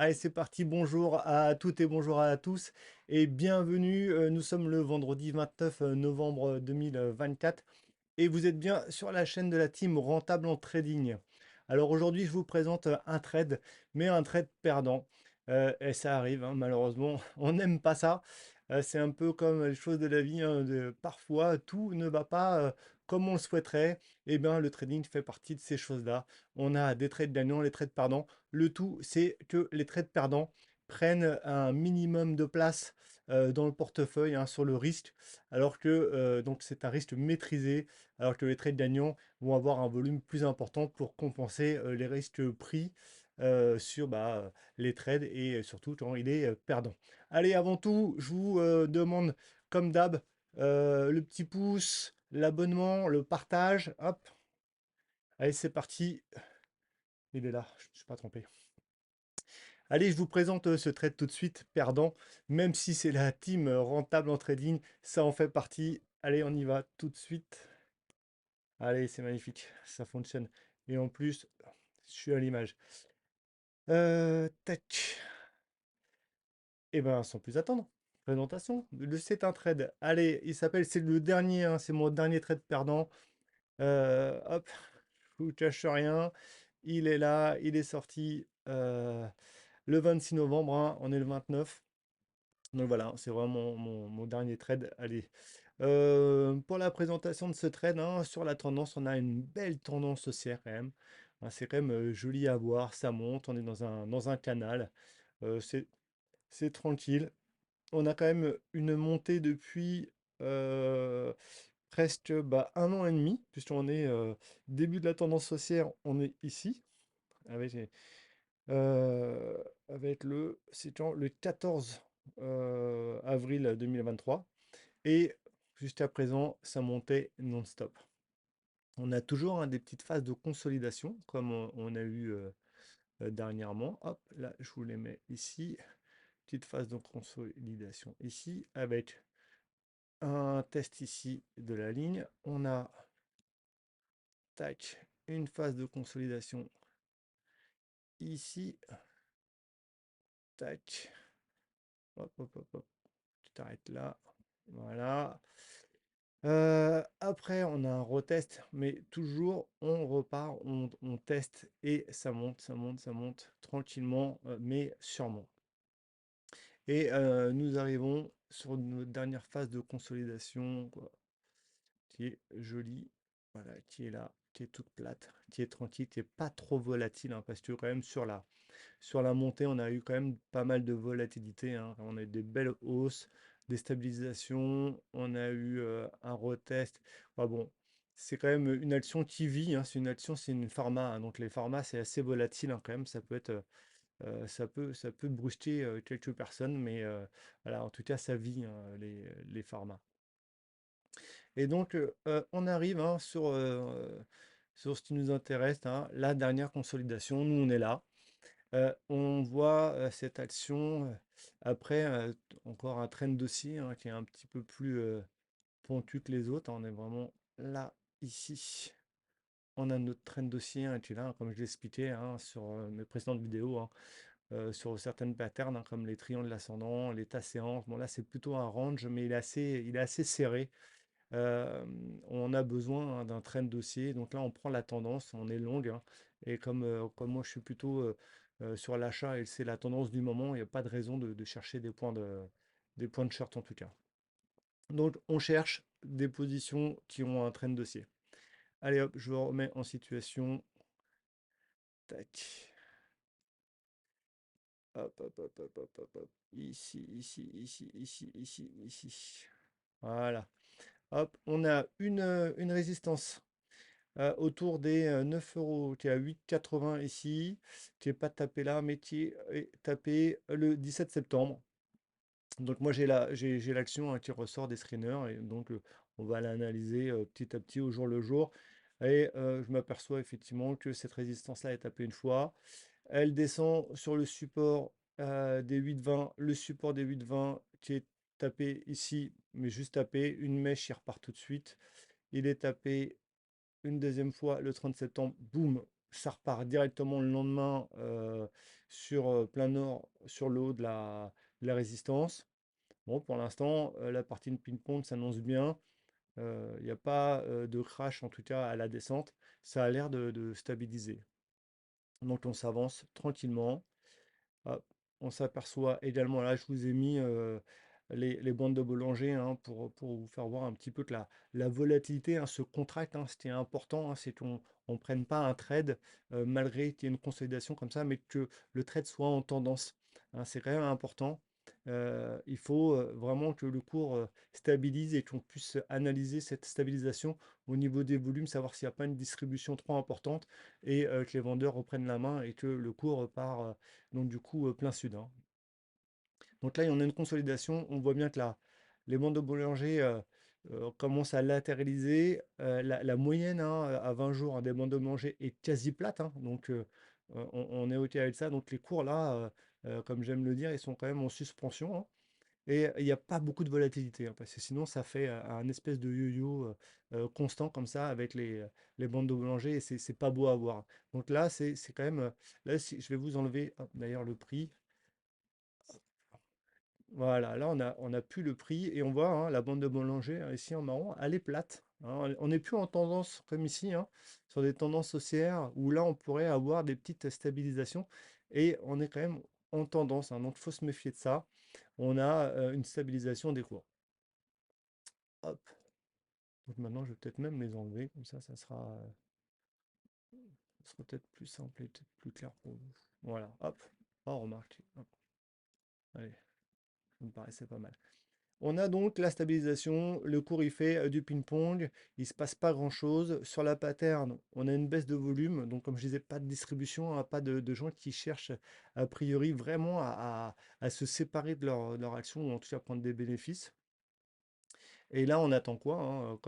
Allez, c'est parti. Bonjour à toutes et bonjour à tous et bienvenue. Nous sommes le vendredi 29 novembre 2024 et vous êtes bien sur la chaîne de la team Rentable en Trading. Alors aujourd'hui, je vous présente un trade, mais un trade perdant. Et ça arrive, hein, malheureusement, on n'aime pas ça. C'est un peu comme les choses de la vie, hein, parfois, tout ne va pas comme on le souhaiterait. Et bien, le trading fait partie de ces choses-là. On a des trades gagnants, les trades perdants. Le tout, c'est que les trades perdants prennent un minimum de place dans le portefeuille, hein, sur le risque, alors que donc c'est un risque maîtrisé, alors que les trades gagnants vont avoir un volume plus important pour compenser les risques pris sur les trades et surtout quand il est perdant. Allez, avant tout, je vous demande, comme d'hab, le petit pouce, l'abonnement, le partage. Hop, allez, c'est parti. Il est là, je ne me suis pas trompé. Allez, je vous présente ce trade tout de suite, perdant, même si c'est la team rentable en trading, ça en fait partie. Allez, on y va tout de suite. Allez, c'est magnifique, ça fonctionne. Et en plus, je suis à l'image. Tac. Et ben, sans plus attendre, présentation. C'est un trade. Allez, il s'appelle, c'est le dernier, hein, c'est mon dernier trade perdant. Hop, je vous cache rien. Il est là, il est sorti le 26 novembre, hein, on est le 29. Donc voilà, c'est vraiment mon dernier trade. Allez. Pour la présentation de ce trade, hein, sur la tendance, on a une belle tendance haussière quand même. Hein, c'est quand même joli à voir, ça monte, on est dans un canal. C'est tranquille. On a quand même une montée depuis presque un an et demi, puisqu'on est début de la tendance haussière, on est ici, avec, euh, avec c'est quand le 14 avril 2023. Et jusqu'à présent, ça montait non-stop. On a toujours, hein, des petites phases de consolidation, comme on a eu dernièrement. Hop, là, je vous les mets ici. Petite phase de consolidation ici, avec un test ici de la ligne. On a, tac, une phase de consolidation ici. Tac. Hop, hop, hop, hop. Tu t'arrêtes là. Voilà. Après, on a un retest, mais toujours, on repart, on teste et ça monte, ça monte, ça monte tranquillement, mais sûrement. Et nous arrivons sur notre dernière phase de consolidation, quoi, qui est jolie, voilà, qui est là, qui est toute plate, qui est tranquille, qui est pas trop volatile, hein, parce que quand même sur la montée, on a eu quand même pas mal de volatilité, hein. On a eu des belles hausses, des stabilisations, on a eu un retest. Bon, c'est quand même une action qui vit, hein. C'est une action, c'est une pharma, hein. Donc les pharma, c'est assez volatile, hein, quand même. Ça peut être, ça peut brusquer quelques personnes, mais voilà, en tout cas, ça vit, hein, les pharma. Et donc, on arrive, hein, sur ce qui nous intéresse, hein, la dernière consolidation. Nous, on est là. On voit cette action après encore un trend dossier, hein, qui est un petit peu plus pointu que les autres, hein. On est vraiment là, ici. On a notre trend dossier, hein, qui est là, hein, comme je l'expliquais, hein, sur mes précédentes vidéos, hein, sur certaines patterns, hein, comme les triangles ascendants, l'état séance. Bon, là, c'est plutôt un range, mais il est assez serré. Euh, on a besoin, hein, d'un trend dossier. Donc là, on prend la tendance, on est long, hein. Et comme moi, je suis plutôt sur l'achat et c'est la tendance du moment, il n'y a pas de raison de chercher des points de short en tout cas. Donc, on cherche des positions qui ont un trend dossier. Allez hop, je vous remets en situation. Tac. Hop, hop, hop, hop, hop, hop, hop. Ici, ici, ici, ici, ici, ici. Voilà. Hop, on a une résistance autour des 9 euros, qui est à 8,80 ici, qui n'est pas tapé là, mais qui est tapé le 17 septembre. Donc moi j'ai l'action, hein, qui ressort des screeners, et donc on va l'analyser petit à petit au jour le jour. Et je m'aperçois effectivement que cette résistance-là est tapée une fois. Elle descend sur le support des 8,20, le support des 8,20 qui est tapé ici, mais juste tapé. Une mèche, il repart tout de suite. Il est tapé une deuxième fois le 30 septembre, boum, ça repart directement le lendemain. sur plein nord, sur le haut de la résistance. Bon, pour l'instant, la partie de ping-pong s'annonce bien. Il n'y a pas de crash, en tout cas à la descente. Ça a l'air de stabiliser. Donc on s'avance tranquillement. Hop, on s'aperçoit également, là je vous ai mis les bandes de Bollinger hein, pour vous faire voir un petit peu que la volatilité hein, se contracte. Hein. Ce qui est important, hein, c'est qu'on ne prenne pas un trade malgré qu'il y ait une consolidation comme ça, mais que le trade soit en tendance. Hein. C'est quand même important. Il faut vraiment que le cours stabilise et qu'on puisse analyser cette stabilisation au niveau des volumes, savoir s'il n'y a pas une distribution trop importante et que les vendeurs reprennent la main et que le cours part donc du coup plein sud. Hein. Donc là, on a une consolidation. On voit bien que là, les bandes de Bollinger commencent à latéraliser. La moyenne hein, à 20 jours hein, des bandes de Bollinger est quasi plate. Hein. Donc on est OK avec ça. Donc les cours là, comme j'aime le dire, ils sont quand même en suspension. Hein. Et il n'y a pas beaucoup de volatilité, hein, parce que sinon ça fait un espèce de yo-yo constant comme ça avec les bandes de Bollinger et c'est pas beau à voir. Donc là, c'est quand même. Là, si, je vais vous enlever hop, d'ailleurs le prix. Voilà, là on a plus le prix et on voit hein, la bande de Bollinger hein, ici en marron, elle est plate. Hein. On n'est plus en tendance comme ici, hein, sur des tendances haussières où là on pourrait avoir des petites stabilisations et on est quand même en tendance. Hein, donc il faut se méfier de ça. On a une stabilisation des cours. Hop. Donc maintenant je vais peut-être même les enlever, comme ça sera peut-être plus simple et peut-être plus clair pour vous. Voilà, hop. Oh remarque. Hop. Allez, ça me paraissait pas mal. On a donc la stabilisation, le cours il fait du ping-pong, il ne se passe pas grand-chose. Sur la pattern, on a une baisse de volume, donc comme je disais, pas de distribution, hein, pas de gens qui cherchent a priori vraiment à se séparer de leur action, ou en tout cas prendre des bénéfices. Et là, on attend quoi hein,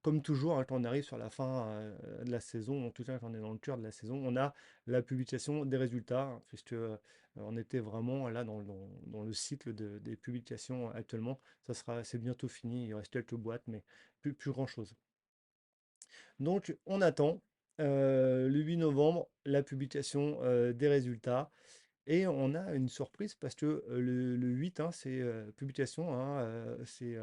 comme toujours, hein, quand on arrive sur la fin de la saison, en tout cas quand on est dans le cœur de la saison, on a la publication des résultats, hein, puisque on était vraiment là dans le cycle des publications actuellement. C'est bientôt fini, il reste quelques boîtes, mais plus grand-chose. Donc, on attend le 8 novembre la publication des résultats. Et on a une surprise parce que le 8, hein, c'est publication, hein, c'est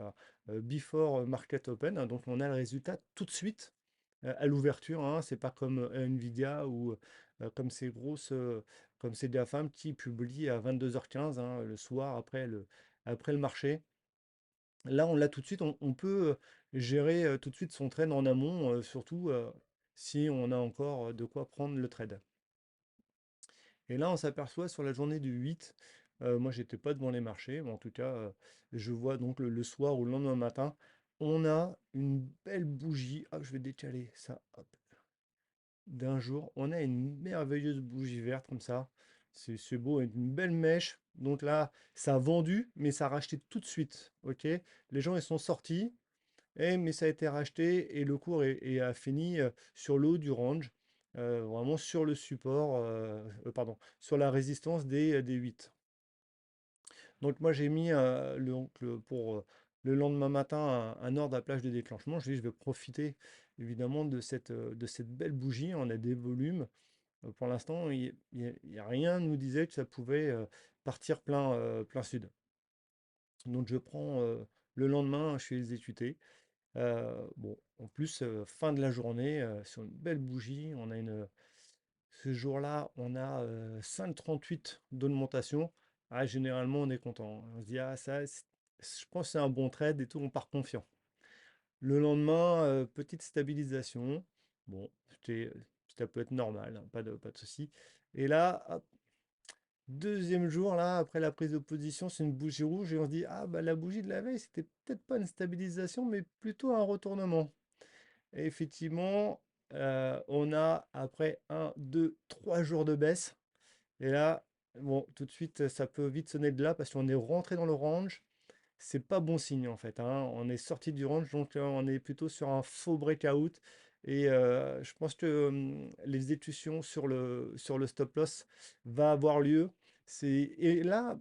Before Market Open. Hein, donc on a le résultat tout de suite à l'ouverture. Hein, c'est pas comme Nvidia ou comme ces grosses, comme ces GAFAM qui publient à 22h15 hein, le soir après le marché. Là, on l'a tout de suite. On peut gérer tout de suite son trade en amont, surtout si on a encore de quoi prendre le trade. Et là, on s'aperçoit sur la journée du 8, moi j'étais pas devant les marchés, mais en tout cas, je vois donc le soir ou le lendemain matin, on a une belle bougie. Hop, je vais décaler ça, hop, d'un jour. On a une merveilleuse bougie verte comme ça. C'est beau, avec une belle mèche. Donc là, ça a vendu, mais ça a racheté tout de suite. Ok? Les gens, ils sont sortis, mais ça a été racheté et le cours a fini sur le haut du range, vraiment sur le support, pardon, sur la résistance des 8. Donc moi j'ai mis pour le lendemain matin un ordre à plage de déclenchement. Je vais profiter évidemment de cette belle bougie. On a des volumes. Pour l'instant, il y a rien nous disait que ça pouvait partir plein sud. Donc je prends le lendemain, je fais exécuter. Bon, en plus, fin de la journée, sur une belle bougie, ce jour-là, on a 5,38 d'augmentation. Ah, généralement, on est content. On se dit, ah, je pense que c'est un bon trade et tout, on part confiant. Le lendemain, petite stabilisation. Bon, ça peut être normal, hein, pas de souci. Et là, hop, deuxième jour, là, après la prise de position, c'est une bougie rouge et on se dit, ah, bah la bougie de la veille, c'était peut-être pas une stabilisation, mais plutôt un retournement. Et effectivement, on a après un 2 3 jours de baisse. Et là, bon, tout de suite, ça peut vite sonner de là parce qu'on est rentré dans le range. C'est pas bon signe en fait. Hein. On est sorti du range, donc on est plutôt sur un faux breakout. Et je pense que l'exécution sur le stop loss va avoir lieu. Et là,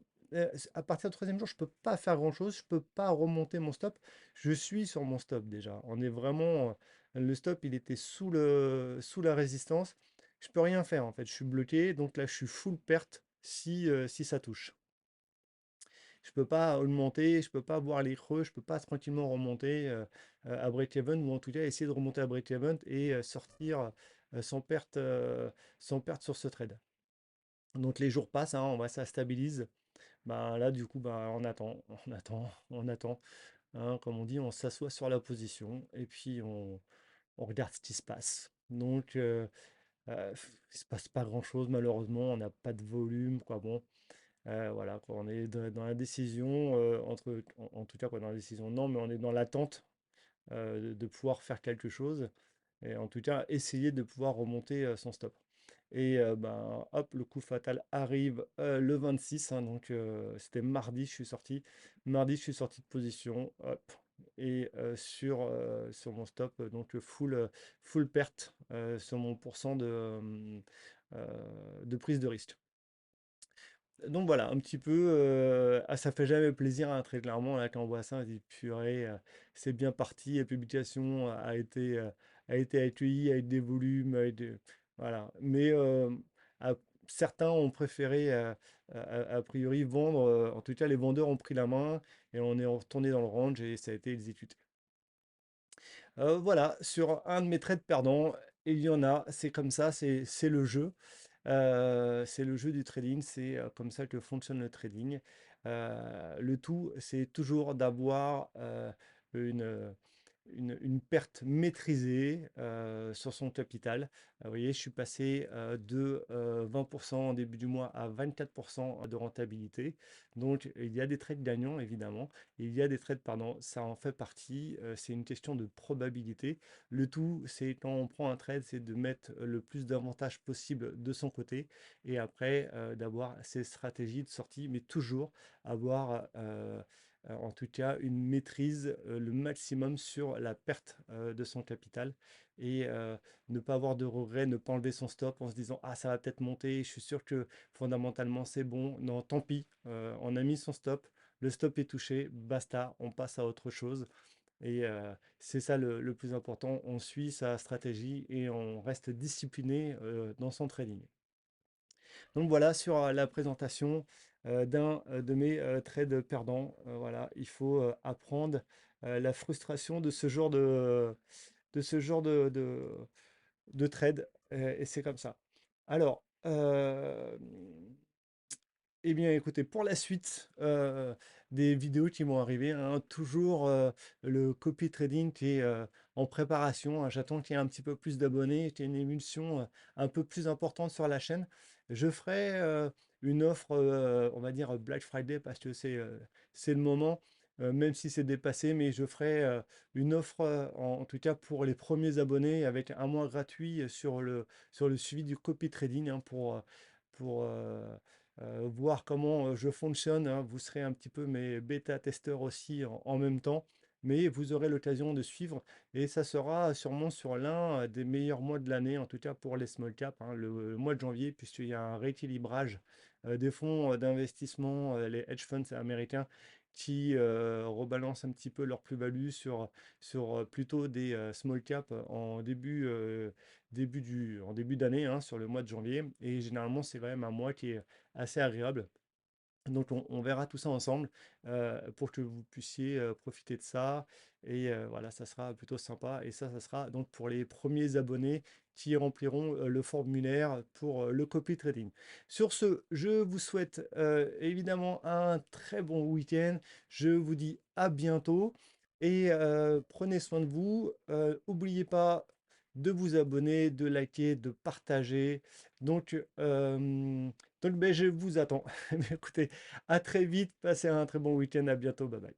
à partir du troisième jour, je peux pas faire grand-chose. Je peux pas remonter mon stop. Je suis sur mon stop déjà. On est vraiment. Le stop, il était sous la résistance. Je peux rien faire en fait. Je suis bloqué. Donc là, je suis full perte si ça touche. Je peux pas augmenter, je peux pas voir les creux, je peux pas tranquillement remonter à break-even ou en tout cas essayer de remonter à break-even et sortir sans perte, sans perte sur ce trade. Donc les jours passent, hein, on voit ça stabilise. Ben, là, du coup, ben, on attend, on attend, on attend. Hein, comme on dit, on s'assoit sur la position et puis on regarde ce qui se passe. Donc, il se passe pas grand-chose, malheureusement, on n'a pas de volume, quoi. Bon, voilà, quoi, on est dans la décision, en tout cas, pas dans la décision, non, mais on est dans l'attente de pouvoir faire quelque chose. Et en tout cas, essayer de pouvoir remonter son stop. Et ben, hop, le coup fatal arrive le 26, hein, donc c'était mardi, je suis sorti. Mardi, je suis sorti de position, hop, et sur mon stop, donc full perte sur mon pourcent de prise de risque. Donc voilà, un petit peu, ça fait jamais plaisir, hein, très clairement, là, quand on voit ça, on se dit: «Purée, c'est bien parti, la publication a été accueillie avec des volumes, avec des» voilà. Mais, à certains ont préféré, a priori vendre, en tout cas les vendeurs ont pris la main et on est retourné dans le range et ça a été exécuté. Voilà, sur un de mes trades perdants, il y en a, c'est comme ça, c'est le jeu. C'est le jeu du trading, c'est comme ça que fonctionne le trading. Le tout, c'est toujours d'avoir une, euh, une perte maîtrisée sur son capital. Vous voyez, je suis passé de 20% en début du mois à 24% de rentabilité. Donc, il y a des trades gagnants, évidemment. Il y a des trades perdants, ça en fait partie. C'est une question de probabilité. Le tout, c'est quand on prend un trade, c'est de mettre le plus d'avantages possible de son côté et après d'avoir ses stratégies de sortie, mais toujours avoir en tout cas une maîtrise le maximum sur la perte de son capital et ne pas avoir de regrets, ne pas enlever son stop en se disant ah ça va peut-être monter, je suis sûr que fondamentalement c'est bon, non tant pis, on a mis son stop, le stop est touché, basta, on passe à autre chose. Et c'est ça le plus important, on suit sa stratégie et on reste discipliné dans son trading. Donc voilà sur la présentation d'un de mes trades perdants. Voilà, il faut apprendre la frustration de ce genre de trade et c'est comme ça. Alors, eh bien, écoutez, pour la suite des vidéos qui vont arriver, hein, toujours le copy trading qui est en préparation, hein. J'attends qu'il y ait un petit peu plus d'abonnés, qu'il y ait une émulsion un peu plus importante sur la chaîne. Je ferai une offre, on va dire Black Friday, parce que c'est le moment, même si c'est dépassé, mais je ferai une offre, en tout cas pour les premiers abonnés, avec un mois gratuit sur le suivi du copy trading, hein, pour voir comment je fonctionne, hein. Vous serez un petit peu mes bêta-testeurs aussi en même temps, mais vous aurez l'occasion de suivre et ça sera sûrement sur l'un des meilleurs mois de l'année, en tout cas pour les small caps, hein, le mois de janvier, puisqu'il y a un rééquilibrage des fonds d'investissement, les hedge funds américains qui rebalancent un petit peu leur plus-value sur plutôt des small caps en en début d'année, hein, sur le mois de janvier. Et généralement, c'est quand même un mois qui est assez agréable. Donc on verra tout ça ensemble pour que vous puissiez profiter de ça. Et voilà, ça sera plutôt sympa. Et ça sera donc pour les premiers abonnés qui rempliront le formulaire pour le copy trading. Sur ce, je vous souhaite évidemment un très bon week-end. Je vous dis à bientôt et prenez soin de vous. N'oubliez pas de vous abonner, de liker, de partager. Donc, ben, je vous attends. Mais écoutez, à très vite, passez un très bon week-end, à bientôt, bye bye.